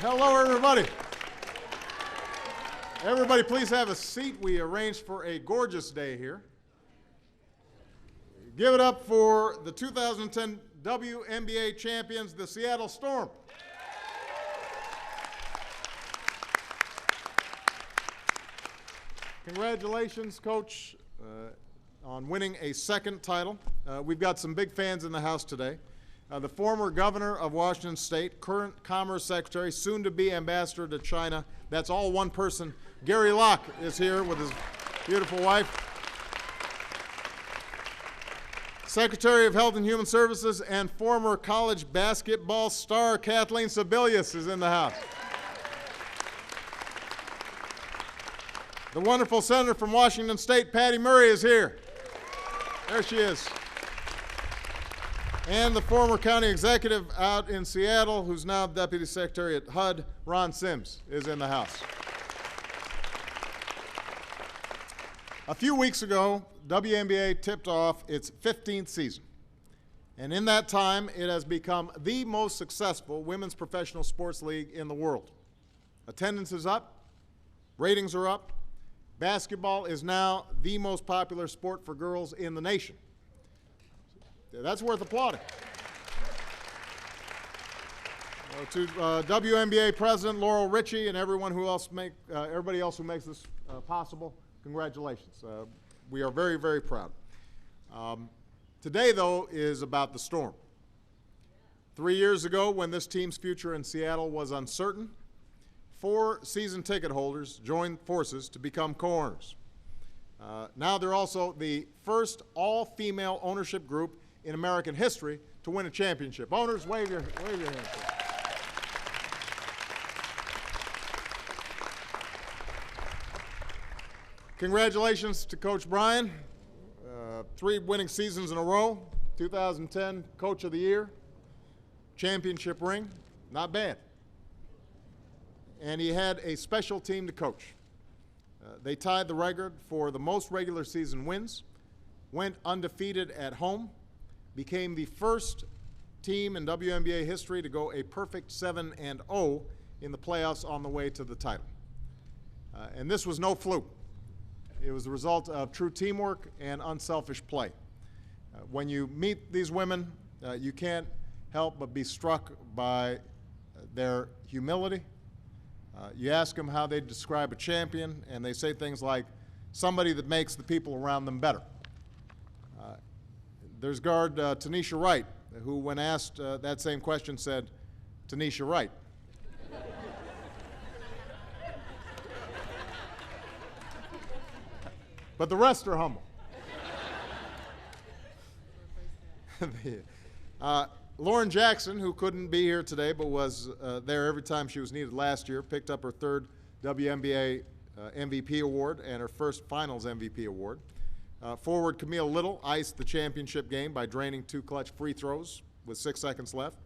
Hello, everybody. Everybody, please have a seat. We arranged for a gorgeous day here. Give it up for the 2010 WNBA champions, the Seattle Storm. Congratulations, Coach, on winning a second title. We've got some big fans in the house today. The former governor of Washington State, current Commerce Secretary, soon-to-be ambassador to China. That's all one person. Gary Locke is here with his beautiful wife. Secretary of Health and Human Services and former college basketball star Kathleen Sebelius is in the house. The wonderful senator from Washington State, Patty Murray, is here. There she is. And the former county executive out in Seattle, who's now Deputy Secretary at HUD, Ron Sims, is in the house. A few weeks ago, WNBA tipped off its 15th season. And in that time, it has become the most successful women's professional sports league in the world. Attendance is up, ratings are up. Basketball is now the most popular sport for girls in the nation. That's worth applauding. To WNBA President Laurel Richie and everybody else who makes this possible, congratulations. We are very, very proud. Today, though, is about the Storm. 3 years ago, when this team's future in Seattle was uncertain, 4 season ticket holders joined forces to become co-owners. Now they're also the first all-female ownership group in American history to win a championship. Owners, wave your hands. Congratulations to Coach Brian. 3 winning seasons in a row. 2010 Coach of the Year, championship ring, not bad. And he had a special team to coach. They tied the record for the most regular season wins, went undefeated at home, became the first team in WNBA history to go a perfect 7-0 in the playoffs on the way to the title. And this was no fluke. It was the result of true teamwork and unselfish play. When you meet these women, you can't help but be struck by their humility. You ask them how they describe a champion, and they say things like, somebody that makes the people around them better. There's guard Tanisha Wright, who when asked that same question said, Tanisha Wright. But the rest are humble. Lauren Jackson, who couldn't be here today but was there every time she was needed last year, picked up her 3rd WNBA MVP award and her first Finals MVP award. Forward Camille Little iced the championship game by draining 2 clutch free throws with 6 seconds left.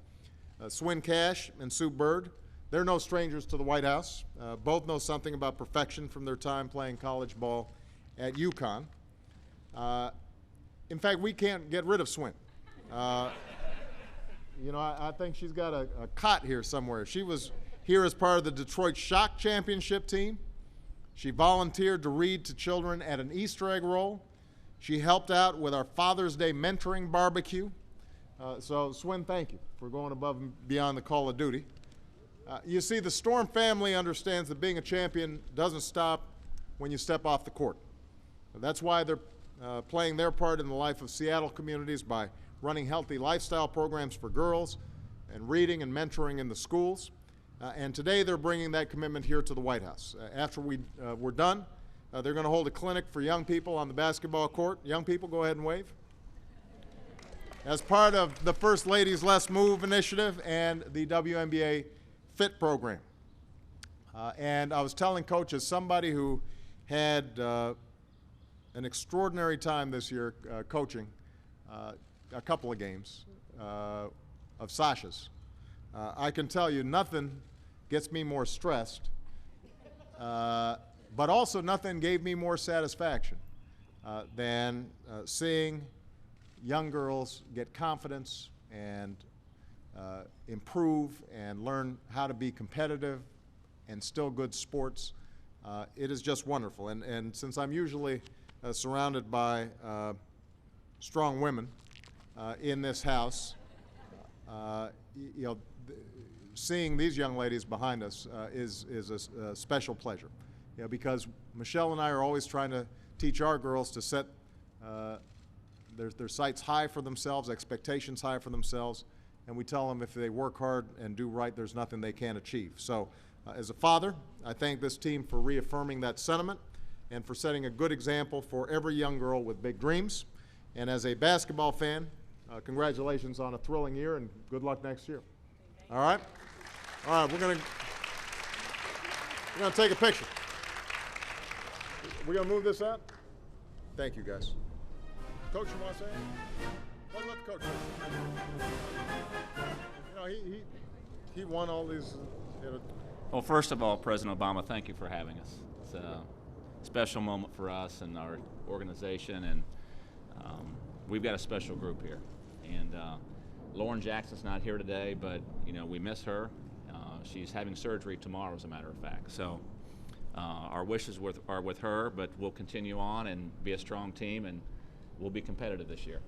Swin Cash and Sue Bird, they're no strangers to the White House. Both know something about perfection from their time playing college ball at UConn. In fact, we can't get rid of Swin. You know, I think she's got a cot here somewhere. She was here as part of the Detroit Shock Championship team. She volunteered to read to children at an Easter egg roll. She helped out with our Father's Day mentoring barbecue. So, Swin, thank you for going above and beyond the call of duty. You see, the Storm family understands that being a champion doesn't stop when you step off the court. That's why they're playing their part in the life of Seattle communities by running healthy lifestyle programs for girls and reading and mentoring in the schools. And today they're bringing that commitment here to the White House. After we're done, they're going to hold a clinic for young people on the basketball court. Young people, go ahead and wave. As part of the First Lady's Less Move initiative and the WNBA FIT program. And I was telling Coach, as somebody who had an extraordinary time this year coaching a couple of games of Sasha's, I can tell you nothing gets me more stressed, but also nothing gave me more satisfaction than seeing young girls get confidence and improve and learn how to be competitive and still good sports. It is just wonderful. And since I'm usually surrounded by strong women in this house, you know, seeing these young ladies behind us is a special pleasure. You know, because Michelle and I are always trying to teach our girls to set their sights high for themselves, expectations high for themselves, and we tell them if they work hard and do right, there's nothing they can't achieve. So as a father, I thank this team for reaffirming that sentiment and for setting a good example for every young girl with big dreams. And as a basketball fan, congratulations on a thrilling year and good luck next year. All right? All right, we're gonna take a picture. We're gonna move this out. Thank you, guys. Coach, you want to say anything? Let the coach say. You know, he won all these. Well, first of all, President Obama, thank you for having us. It's a special moment for us and our organization, and we've got a special group here. And Lauren Jackson's not here today, but you know we miss her. She's having surgery tomorrow, as a matter of fact. So our wishes are with her, but we'll continue on and be a strong team, and we'll be competitive this year.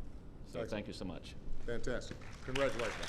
So thank you so much. Fantastic. Congratulations.